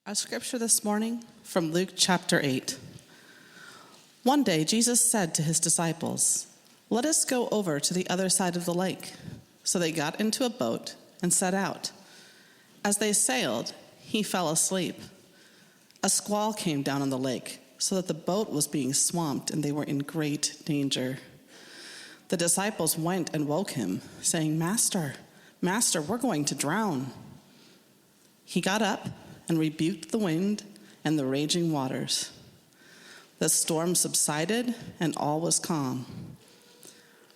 Our scripture this morning from Luke chapter 8. One day Jesus said to his disciples, "Let us go over to the other side of the lake." So they got into a boat and set out. As they sailed, he fell asleep. A squall came down on the lake, so that the boat was being swamped and they were in great danger. The disciples went and woke him, saying, Master, we're going to drown." He got up and rebuked the wind and the raging waters. The storm subsided and all was calm.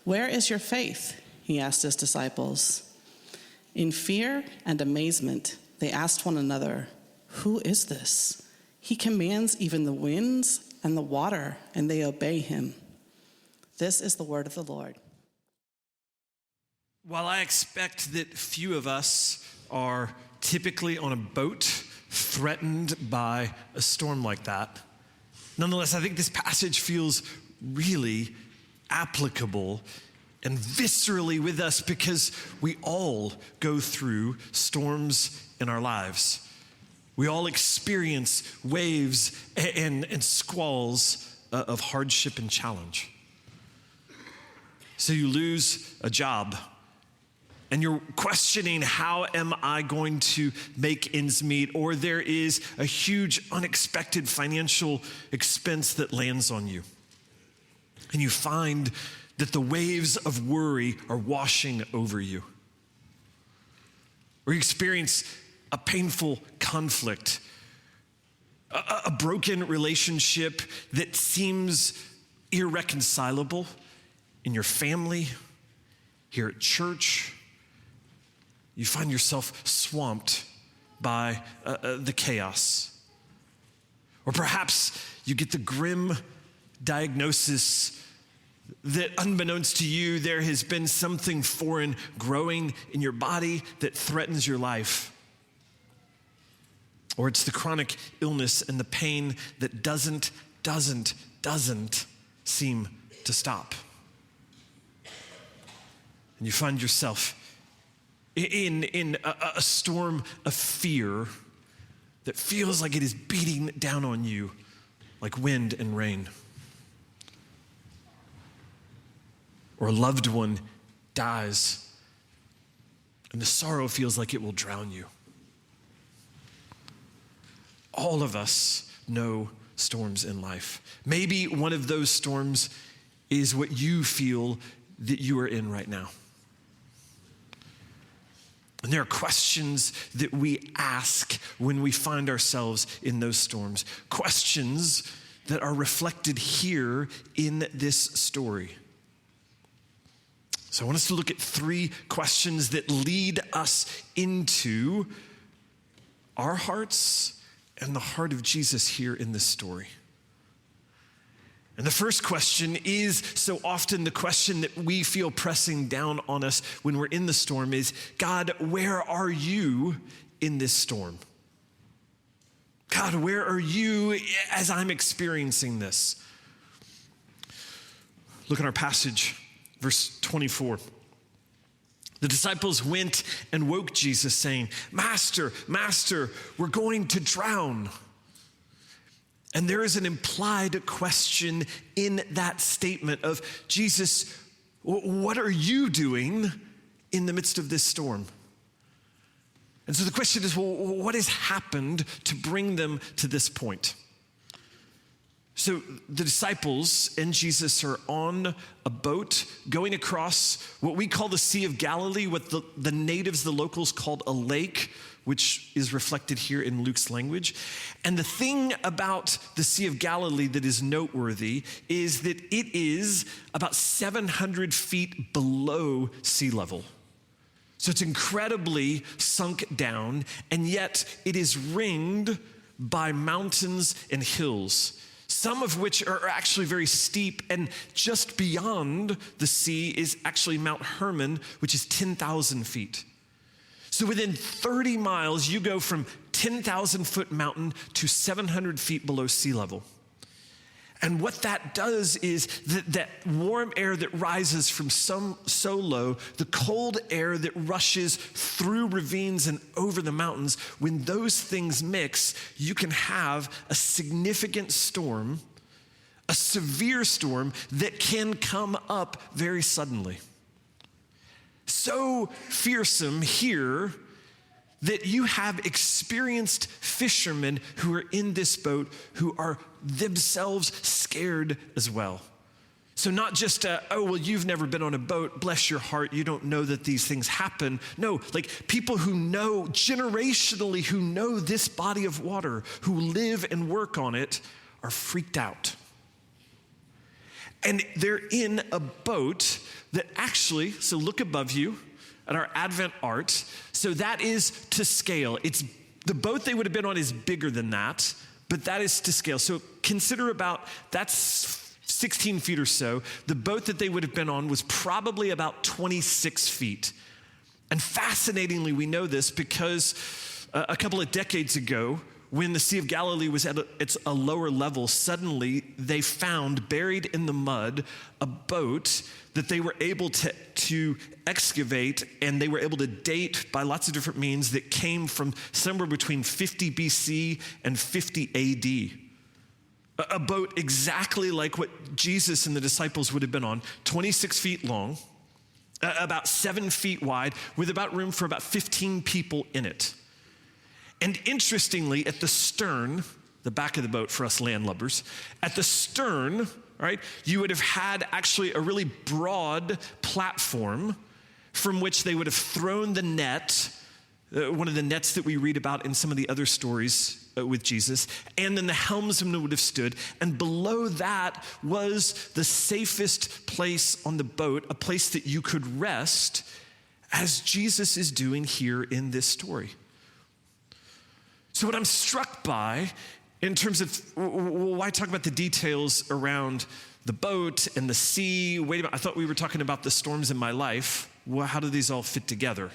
"Where is your faith?" he asked his disciples. In fear and amazement, they asked one another, "Who is this? He commands even the winds and the water, and they obey him." This is the word of the Lord. While I expect that few of us are typically on a boat threatened by a storm like that, nonetheless, I think this passage feels really applicable and viscerally with us because we all go through storms in our lives. We all experience waves and squalls of hardship and challenge. So you lose a job, and you're questioning, how am I going to make ends meet? Or there is a huge unexpected financial expense that lands on you. And you find that the waves of worry are washing over you. Or you experience a painful conflict, a broken relationship that seems irreconcilable in your family, here at church. You find yourself swamped by the chaos. Or perhaps you get the grim diagnosis that, unbeknownst to you, there has been something foreign growing in your body that threatens your life. Or it's the chronic illness and the pain that doesn't seem to stop. And you find yourself in a storm of fear that feels like it is beating down on you like wind and rain. Or a loved one dies and the sorrow feels like it will drown you. All of us know storms in life. Maybe one of those storms is what you feel that you are in right now. And there are questions that we ask when we find ourselves in those storms. Questions that are reflected here in this story. So I want us to look at three questions that lead us into our hearts and the heart of Jesus here in this story. And the first question is so often the question that we feel pressing down on us when we're in the storm is, God, where are you in this storm? God, where are you as I'm experiencing this? Look at our passage, verse 24. The disciples went and woke Jesus saying, Master, we're going to drown." And there is an implied question in that statement of, Jesus, what are you doing in the midst of this storm? And so the question is, well, what has happened to bring them to this point? So the disciples and Jesus are on a boat going across what we call the Sea of Galilee, what the natives, the locals, called a lake, which is reflected here in Luke's language. And the thing about the Sea of Galilee that is noteworthy is that it is about 700 feet below sea level. So it's incredibly sunk down, and yet it is ringed by mountains and hills, some of which are actually very steep, and just beyond the sea is actually Mount Hermon, which is 10,000 feet. So within 30 miles, you go from 10,000 foot mountain to 700 feet below sea level. And what that does is that warm air that rises from so low, the cold air that rushes through ravines and over the mountains, when those things mix, you can have a significant storm, a severe storm that can come up very suddenly. So fearsome here that you have experienced fishermen who are in this boat who are themselves scared as well. So not just, oh, well, you've never been on a boat, bless your heart, you don't know that these things happen. No, like people who know, generationally, who know this body of water, who live and work on it, are freaked out. And they're in a boat that actually, so look above you at our Advent art. So that is to scale. It's the boat they would have been on is bigger than that, but that is to scale. So consider that's 16 feet or so. The boat that they would have been on was probably about 26 feet. And fascinatingly, we know this because a couple of decades ago, when the Sea of Galilee was at a lower level, suddenly they found buried in the mud a boat that they were able to excavate, and they were able to date by lots of different means that came from somewhere between 50 BC and 50 AD. A boat exactly like what Jesus and the disciples would have been on, 26 feet long, about 7 feet wide, with about room for about 15 people in it. And interestingly, at the stern, the back of the boat for us landlubbers, at the stern, right, you would have had actually a really broad platform from which they would have thrown the net, one of the nets that we read about in some of the other stories with Jesus, and then the helmsman would have stood, and below that was the safest place on the boat, a place that you could rest, as Jesus is doing here in this story. So what I'm struck by in terms of, why talk about the details around the boat and the sea? Wait a minute, I thought we were talking about the storms in my life. Well, how do these all fit together?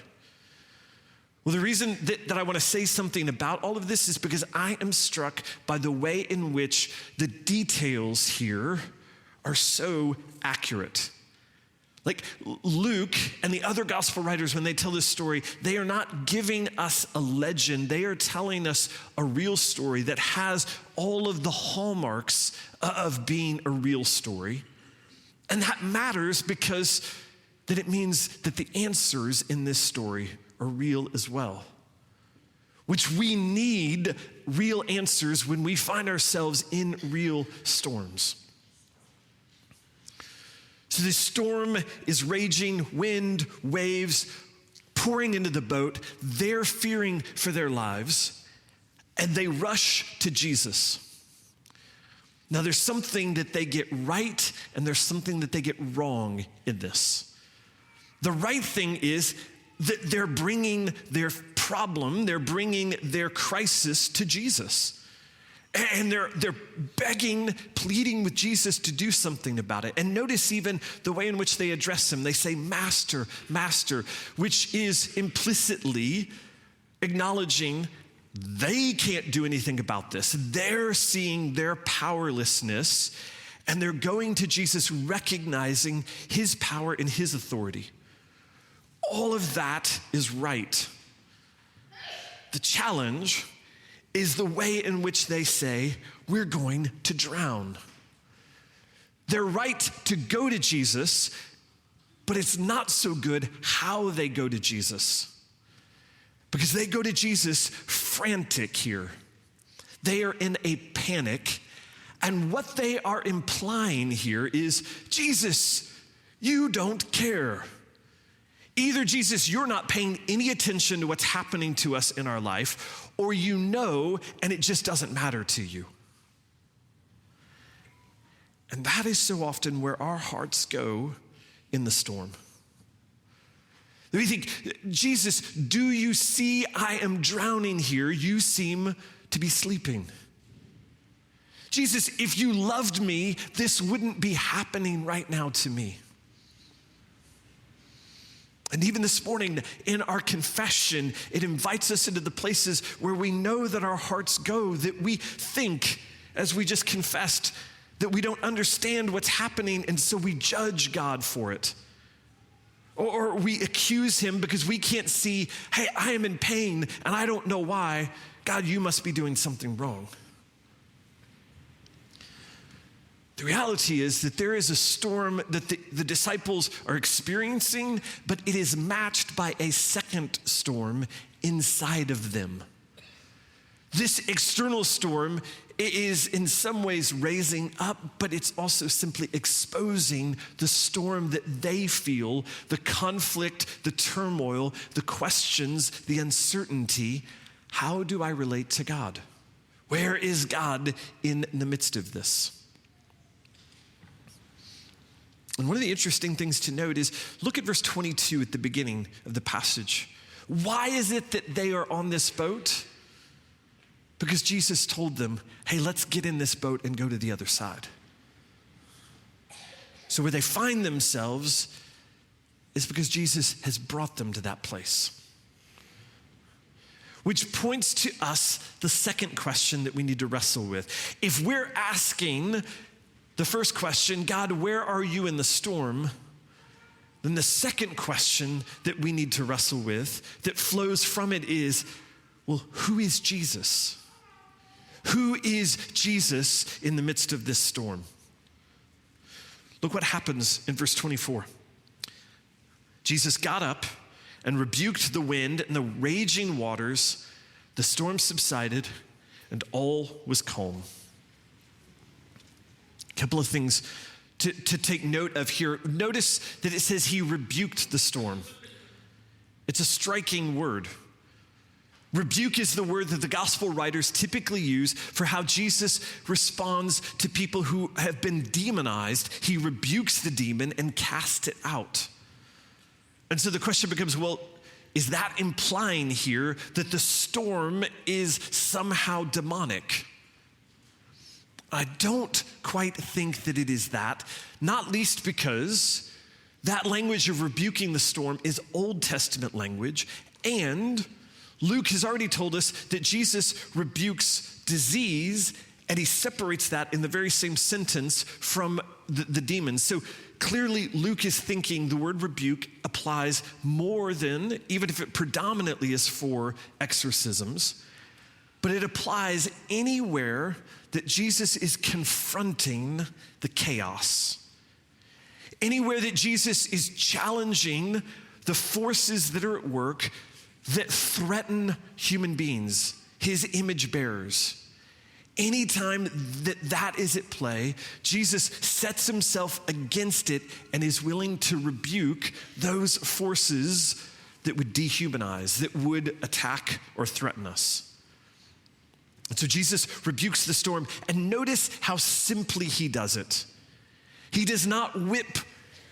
Well, the reason that I want to say something about all of this is because I am struck by the way in which the details here are so accurate. Like Luke and the other gospel writers, when they tell this story, they are not giving us a legend. They are telling us a real story that has all of the hallmarks of being a real story. And that matters because that it means that the answers in this story are real as well. Which we need real answers when we find ourselves in real storms. So the storm is raging, wind, waves pouring into the boat. They're fearing for their lives, and they rush to Jesus. Now, there's something that they get right, and there's something that they get wrong in this. The right thing is that they're bringing their problem, they're bringing their crisis to Jesus. And they're begging, pleading with Jesus to do something about it. And notice even the way in which they address him. They say, Master, Master, which is implicitly acknowledging they can't do anything about this. They're seeing their powerlessness, and they're going to Jesus recognizing his power and his authority. All of that is right. The challenge is the way in which they say, we're going to drown. They're right to go to Jesus, but it's not so good how they go to Jesus. Because they go to Jesus frantic here. They are in a panic, and what they are implying here is, Jesus, you don't care. Either, Jesus, you're not paying any attention to what's happening to us in our life, or you know, and it just doesn't matter to you. And that is so often where our hearts go in the storm. We think, Jesus, do you see I am drowning here? You seem to be sleeping. Jesus, if you loved me, this wouldn't be happening right now to me. And even this morning in our confession, it invites us into the places where we know that our hearts go, that we think, as we just confessed, that we don't understand what's happening, and so we judge God for it. Or we accuse him because we can't see, hey, I am in pain and I don't know why. God, you must be doing something wrong. The reality is that there is a storm that the disciples are experiencing, but it is matched by a second storm inside of them. This external storm is in some ways raising up, but it's also simply exposing the storm that they feel, the conflict, the turmoil, the questions, the uncertainty. How do I relate to God? Where is God in the midst of this? And one of the interesting things to note is, look at verse 22 at the beginning of the passage. Why is it that they are on this boat? Because Jesus told them, hey, let's get in this boat and go to the other side. So where they find themselves is because Jesus has brought them to that place. Which points to us the second question that we need to wrestle with. If we're asking the first question, God, where are you in the storm? Then the second question that we need to wrestle with that flows from it is, well, who is Jesus? Who is Jesus in the midst of this storm? Look what happens in verse 24. Jesus got up and rebuked the wind and the raging waters. The storm subsided and all was calm. A couple of things to take note of here. Notice that it says he rebuked the storm. It's a striking word. Rebuke is the word that the gospel writers typically use for how Jesus responds to people who have been demonized. He rebukes the demon and casts it out. And so the question becomes, well, is that implying here that the storm is somehow demonic? I don't quite think that it is that, not least because that language of rebuking the storm is Old Testament language, and Luke has already told us that Jesus rebukes disease, and he separates that in the very same sentence from the demons. So clearly Luke is thinking the word rebuke applies more than, even if it predominantly is for exorcisms, but it applies anywhere that Jesus is confronting the chaos. Anywhere that Jesus is challenging the forces that are at work that threaten human beings, his image bearers. Anytime that is at play, Jesus sets himself against it and is willing to rebuke those forces that would dehumanize, that would attack or threaten us. And so Jesus rebukes the storm, and notice how simply he does it. He does not whip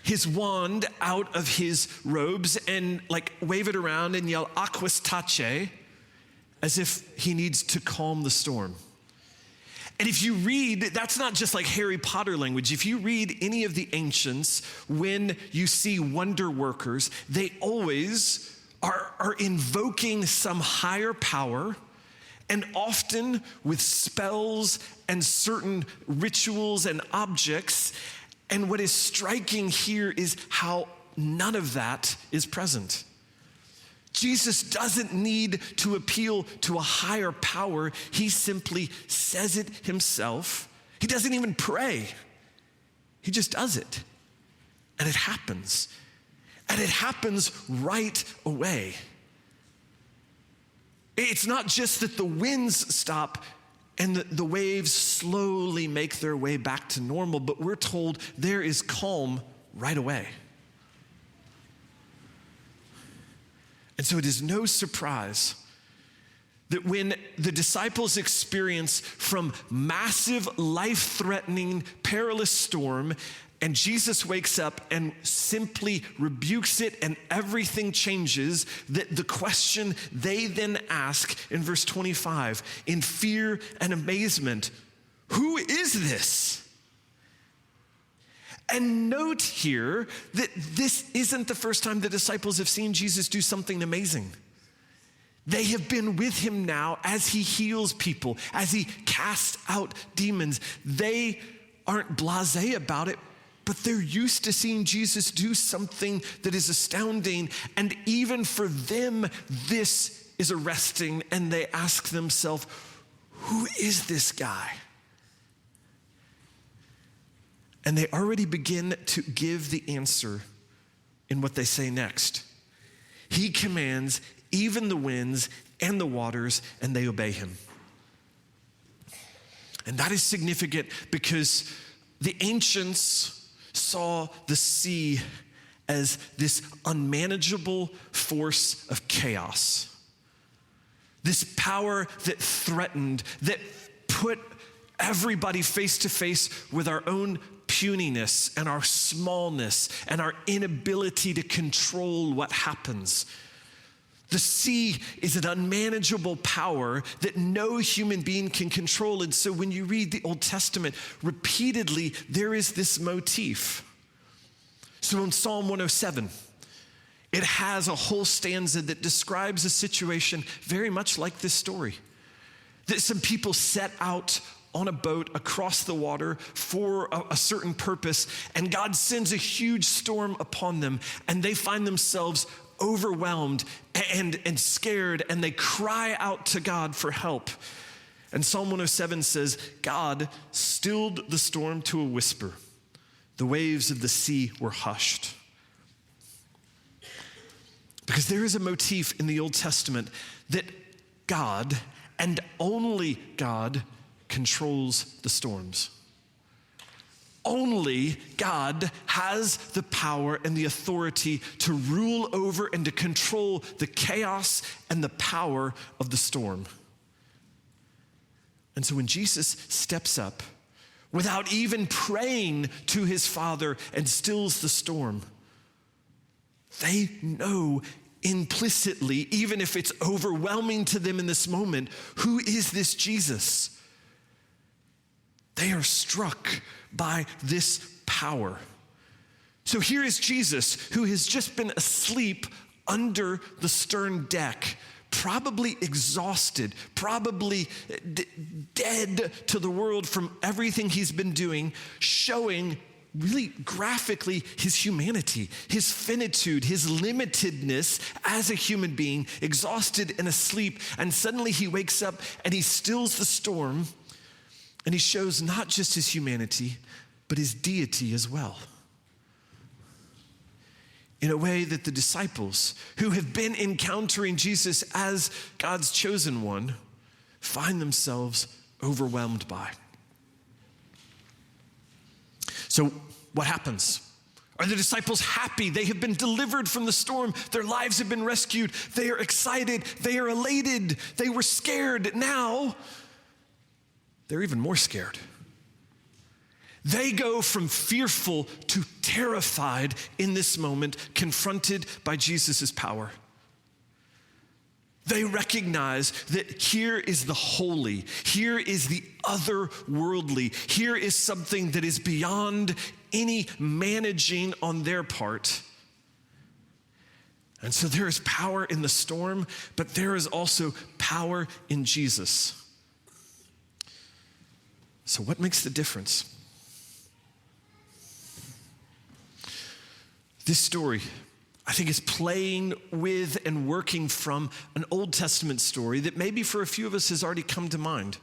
his wand out of his robes and wave it around and yell aquas tace as if he needs to calm the storm. And if you read, that's not just like Harry Potter language. If you read any of the ancients, when you see wonder workers, they always are invoking some higher power, and often with spells and certain rituals and objects. And what is striking here is how none of that is present. Jesus doesn't need to appeal to a higher power. He simply says it himself. He doesn't even pray. He just does it. And it happens. And it happens right away. It's not just that the winds stop and the waves slowly make their way back to normal, but we're told there is calm right away. And so it is no surprise that when the disciples experience from massive, life-threatening, perilous storm, and Jesus wakes up and simply rebukes it and everything changes, that the question they then ask in verse 25, in fear and amazement, who is this? And note here that this isn't the first time the disciples have seen Jesus do something amazing. They have been with him now as he heals people, as he casts out demons. They aren't blasé about it, but they're used to seeing Jesus do something that is astounding. And even for them, this is arresting. And they ask themselves, who is this guy? And they already begin to give the answer in what they say next. He commands even the winds and the waters, and they obey him. And that is significant because the ancients saw the sea as this unmanageable force of chaos. This power that threatened, that put everybody face to face with our own puniness and our smallness and our inability to control what happens. The sea is an unmanageable power that no human being can control. And so when you read the Old Testament, repeatedly there is this motif. So in Psalm 107, it has a whole stanza that describes a situation very much like this story. That some people set out on a boat across the water for a certain purpose, and God sends a huge storm upon them, and they find themselves overwhelmed and scared, and they cry out to God for help. And Psalm 107 says, God stilled the storm to a whisper. The waves of the sea were hushed. Because there is a motif in the Old Testament that God, and only God, controls the storms. Only God has the power and the authority to rule over and to control the chaos and the power of the storm. And so when Jesus steps up, without even praying to his Father, and stills the storm, they know implicitly, even if it's overwhelming to them in this moment, who is this Jesus? They are struck by this power. So here is Jesus, who has just been asleep under the stern deck, probably exhausted, probably dead to the world from everything he's been doing, showing really graphically his humanity, his finitude, his limitedness as a human being, exhausted and asleep. And suddenly he wakes up and he stills the storm, and he shows not just his humanity, but his deity as well. In a way that the disciples, who have been encountering Jesus as God's chosen one, find themselves overwhelmed by. So what happens? Are the disciples happy? They have been delivered from the storm. Their lives have been rescued. They are excited. They are elated. They were scared. Now, they're even more scared. They go from fearful to terrified in this moment, confronted by Jesus' power. They recognize that here is the holy, here is the otherworldly, here is something that is beyond any managing on their part. And so there is power in the storm, but there is also power in Jesus. So what makes the difference? This story, I think, is playing with and working from an Old Testament story that maybe for a few of us has already come to mind,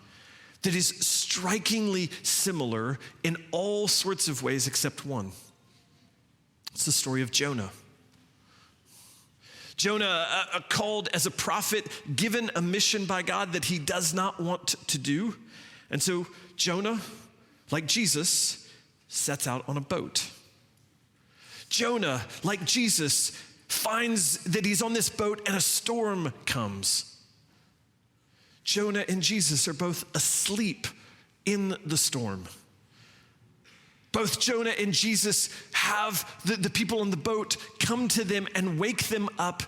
that is strikingly similar in all sorts of ways except one. It's the story of Jonah. Jonah, called as a prophet, given a mission by God that he does not want to do. And so Jonah, like Jesus, sets out on a boat. Jonah, like Jesus, finds that he's on this boat and a storm comes. Jonah and Jesus are both asleep in the storm. Both Jonah and Jesus have the people on the boat come to them and wake them up,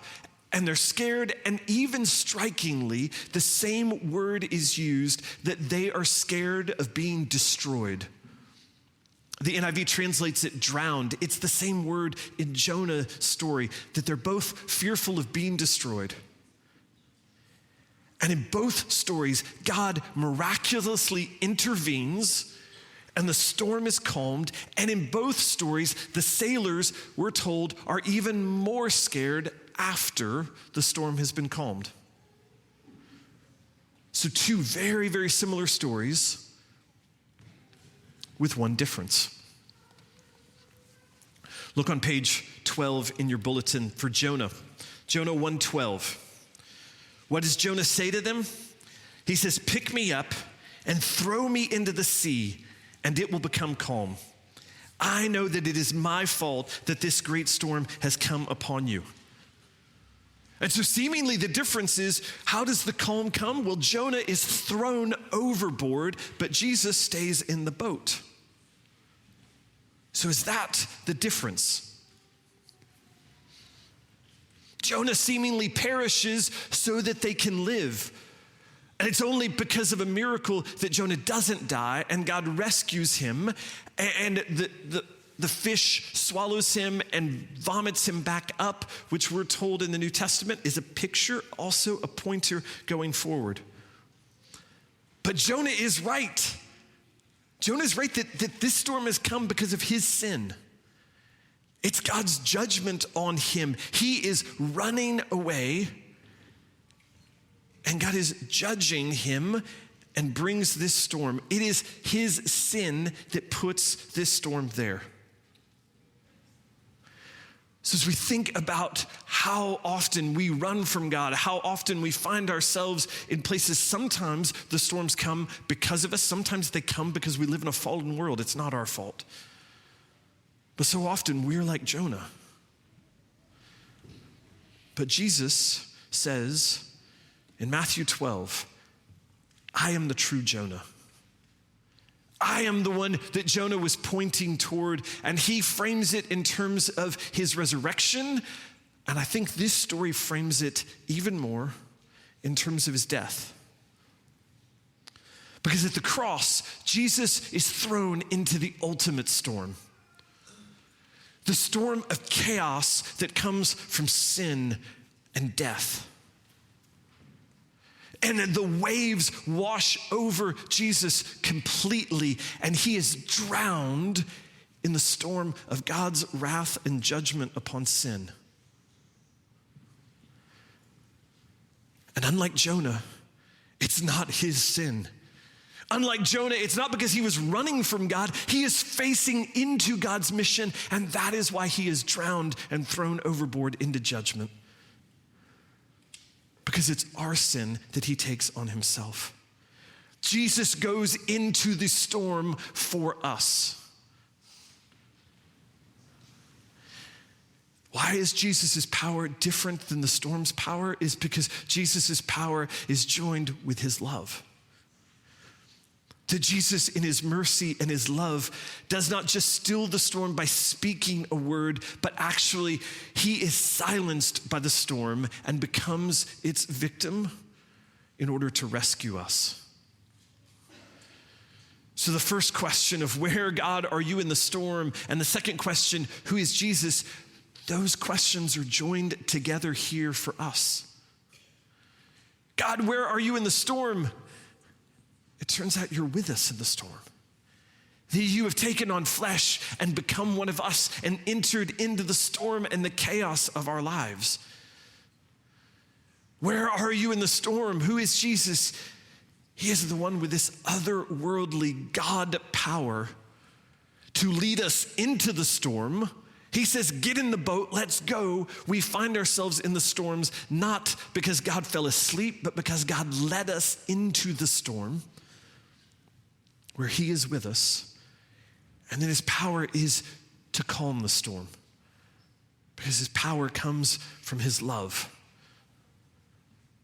and they're scared. And even strikingly, the same word is used, that they are scared of being destroyed. The NIV translates it drowned. It's the same word in Jonah's story, that they're both fearful of being destroyed. And in both stories, God miraculously intervenes and the storm is calmed. And in both stories, the sailors, we're told, are even more scared after the storm has been calmed. So two very, very similar stories with one difference. Look on page 12 in your bulletin for Jonah. Jonah 1:12. What does Jonah say to them? He says, "Pick me up and throw me into the sea, and it will become calm. I know that it is my fault that this great storm has come upon you." And so seemingly the difference is, how does the calm come? Well, Jonah is thrown overboard, but Jesus stays in the boat. So is that the difference? Jonah seemingly perishes so that they can live. And it's only because of a miracle that Jonah doesn't die and God rescues him, and the fish swallows him and vomits him back up, which we're told in the New Testament is a picture, also a pointer going forward. But Jonah is right. Jonah's right that this storm has come because of his sin. It's God's judgment on him. He is running away, and God is judging him and brings this storm. It is his sin that puts this storm there. So as we think about how often we run from God, how often we find ourselves in places, sometimes the storms come because of us, sometimes they come because we live in a fallen world. It's not our fault. But so often we're like Jonah. But Jesus says in Matthew 12, "I am the true Jonah. I am the one that Jonah was pointing toward," and he frames it in terms of his resurrection. And I think this story frames it even more in terms of his death. Because at the cross, Jesus is thrown into the ultimate storm. The storm of chaos that comes from sin and death. And the waves wash over Jesus completely, and he is drowned in the storm of God's wrath and judgment upon sin. And unlike Jonah, it's not his sin. Unlike Jonah, it's not because he was running from God. He is facing into God's mission, and that is why he is drowned and thrown overboard into judgment. Because it's our sin that he takes on himself. Jesus goes into the storm for us. Why is Jesus' power different than the storm's power? Is because Jesus' power is joined with his love. That Jesus, in his mercy and his love, does not just still the storm by speaking a word, but actually he is silenced by the storm and becomes its victim in order to rescue us. So the first question of where, God, are you in the storm? And the second question, who is Jesus? Those questions are joined together here for us. God, where are you in the storm? It turns out you're with us in the storm. That you have taken on flesh and become one of us and entered into the storm and the chaos of our lives. Where are you in the storm? Who is Jesus? He is the one with this otherworldly God power to lead us into the storm. He says, get in the boat, let's go. We find ourselves in the storms, not because God fell asleep, but because God led us into the storm, where he is with us, and then his power is to calm the storm, because his power comes from his love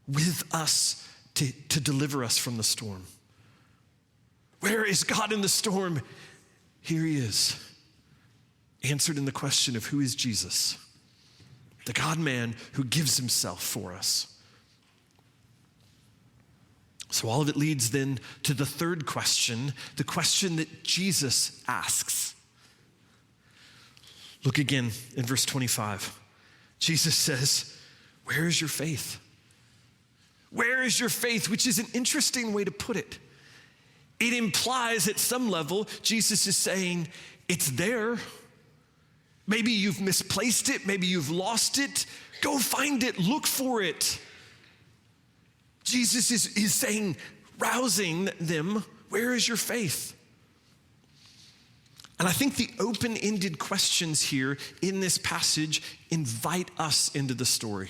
with us to deliver us from the storm. Where is God in the storm? Here he is, answered in the question of who is Jesus, the God-man who gives himself for us. So all of it leads then to the third question, the question that Jesus asks. Look again in verse 25. Jesus says, where is your faith? Where is your faith? Which is an interesting way to put it. It implies at some level, Jesus is saying, it's there. Maybe you've misplaced it. Maybe you've lost it. Go find it. Look for it. Jesus is saying, rousing them, where is your faith? And I think the open-ended questions here in this passage invite us into the story.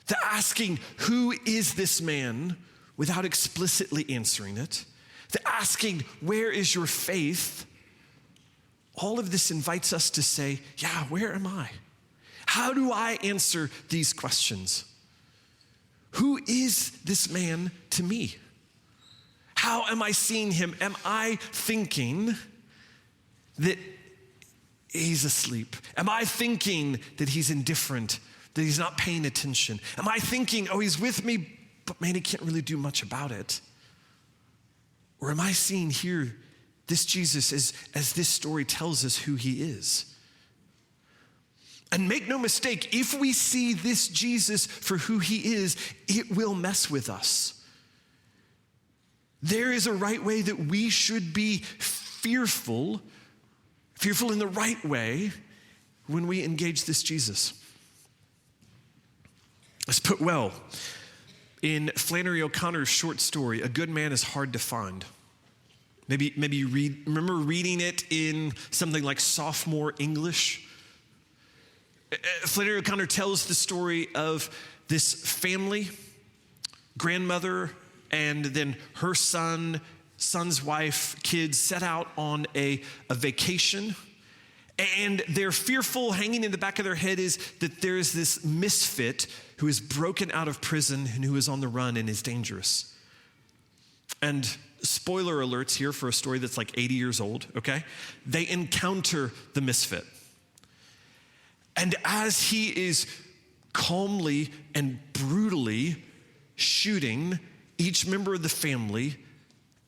The asking, who is this man, without explicitly answering it. The asking, where is your faith? All of this invites us to say, yeah, where am I? How do I answer these questions? Who is this man to me? How am I seeing him? Am I thinking that he's asleep? Am I thinking that he's indifferent, that he's not paying attention? Am I thinking, oh, he's with me, but man, he can't really do much about it? Or am I seeing here this Jesus as this story tells us who he is? And make no mistake, if we see this Jesus for who he is, it will mess with us. There is a right way that we should be fearful in the right way when we engage this Jesus. It's put well in Flannery O'Connor's short story, A Good Man is Hard to Find. Maybe you remember reading it in something like sophomore English. Flannery O'Connor tells the story of this family, grandmother, and then her son's wife, kids set out on a vacation. And they're fearful, hanging in the back of their head is that there's this misfit who is broken out of prison and who is on the run and is dangerous. And spoiler alerts here for a story that's like 80 years old, okay? They encounter the misfit. And as he is calmly and brutally shooting each member of the family,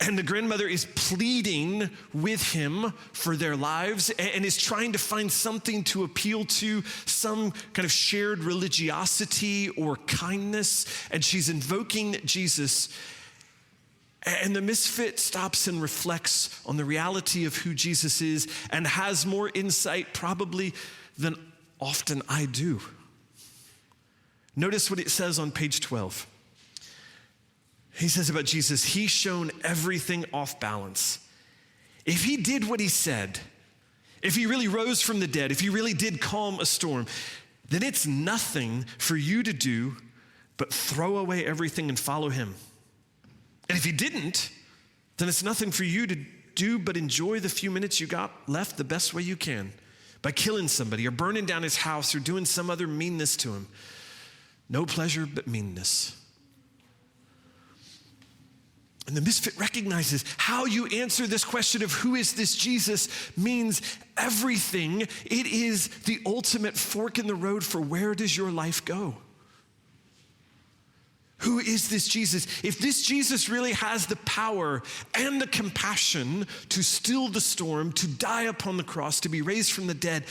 and the grandmother is pleading with him for their lives and is trying to find something to appeal to, some kind of shared religiosity or kindness, and she's invoking Jesus. And the misfit stops and reflects on the reality of who Jesus is and has more insight probably than often I do. Notice what it says on page 12. He says about Jesus, he's shown everything off balance. If he did what he said, if he really rose from the dead, if he really did calm a storm, then it's nothing for you to do but throw away everything and follow him. And if he didn't, then it's nothing for you to do but enjoy the few minutes you got left the best way you can by killing somebody or burning down his house or doing some other meanness to him. No pleasure but meanness. And the misfit recognizes how you answer this question of who is this Jesus means everything. It is the ultimate fork in the road for where does your life go? Who is this Jesus? If this Jesus really has the power and the compassion to still the storm, to die upon the cross, to be raised from the dead,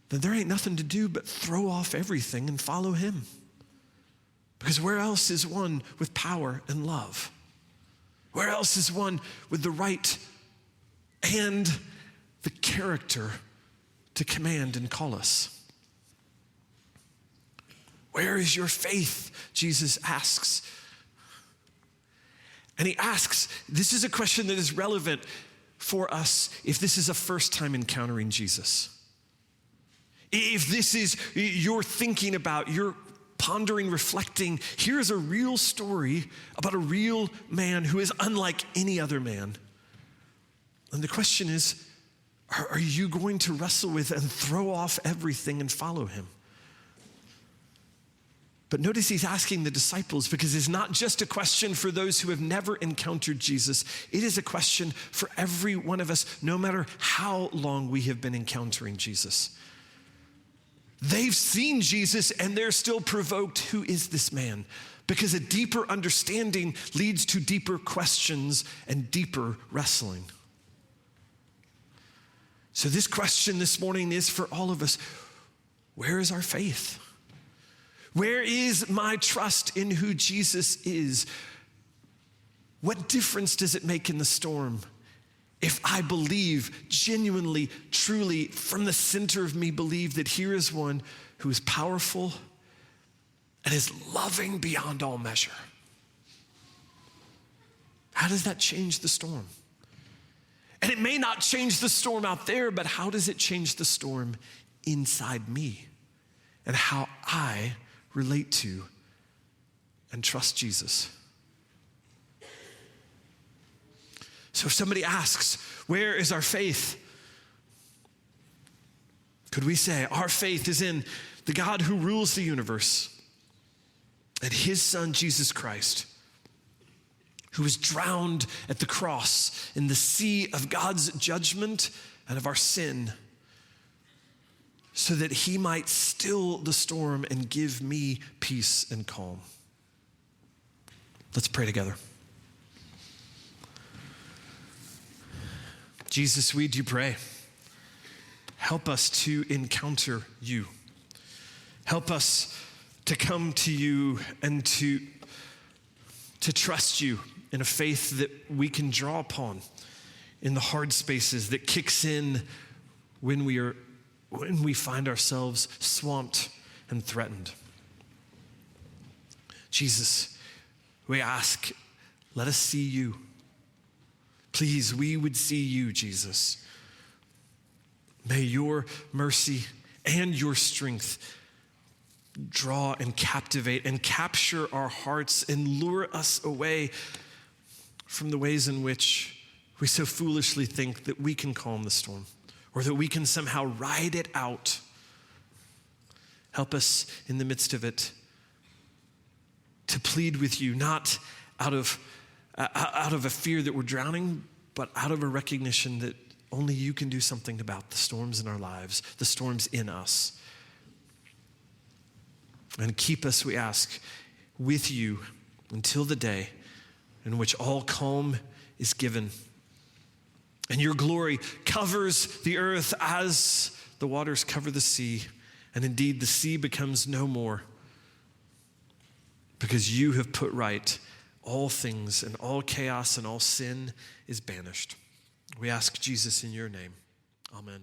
then there ain't nothing to do but throw off everything and follow him. Because where else is one with power and love? Where else is one with the right and the character to command and call us? Where is your faith? Jesus asks. And he asks, this is a question that is relevant for us if this is a first time encountering Jesus. If this is you're thinking about, you're pondering, reflecting, here's a real story about a real man who is unlike any other man. And the question is, are you going to wrestle with and throw off everything and follow him? But notice he's asking the disciples because it's not just a question for those who have never encountered Jesus. It is a question for every one of us, no matter how long we have been encountering Jesus. They've seen Jesus and they're still provoked. Who is this man? Because a deeper understanding leads to deeper questions and deeper wrestling. So this question this morning is for all of us. Where is our faith? Where is my trust in who Jesus is? What difference does it make in the storm if I believe genuinely, truly, from the center of me, believe that here is one who is powerful and is loving beyond all measure? How does that change the storm? And it may not change the storm out there, but how does it change the storm inside me and how I relate to and trust Jesus? So if somebody asks, where is our faith? Could we say our faith is in the God who rules the universe and his son, Jesus Christ, who was drowned at the cross in the sea of God's judgment and of our sin, so that he might still the storm and give me peace and calm. Let's pray together. Jesus, we do pray. Help us to encounter you. Help us to come to you and to trust you in a faith that we can draw upon in the hard spaces, that kicks in when we find ourselves swamped and threatened. Jesus, we ask, let us see you. Please, we would see you, Jesus. May your mercy and your strength draw and captivate and capture our hearts and lure us away from the ways in which we so foolishly think that we can calm the storm or that we can somehow ride it out. Help us in the midst of it to plead with you, not out of a fear that we're drowning, but out of a recognition that only you can do something about the storms in our lives, the storms in us. And keep us, we ask, with you until the day in which all calm is given and your glory covers the earth as the waters cover the sea, and indeed the sea becomes no more, because you have put right all things, and all chaos and all sin is banished. We ask, Jesus, in your name. Amen.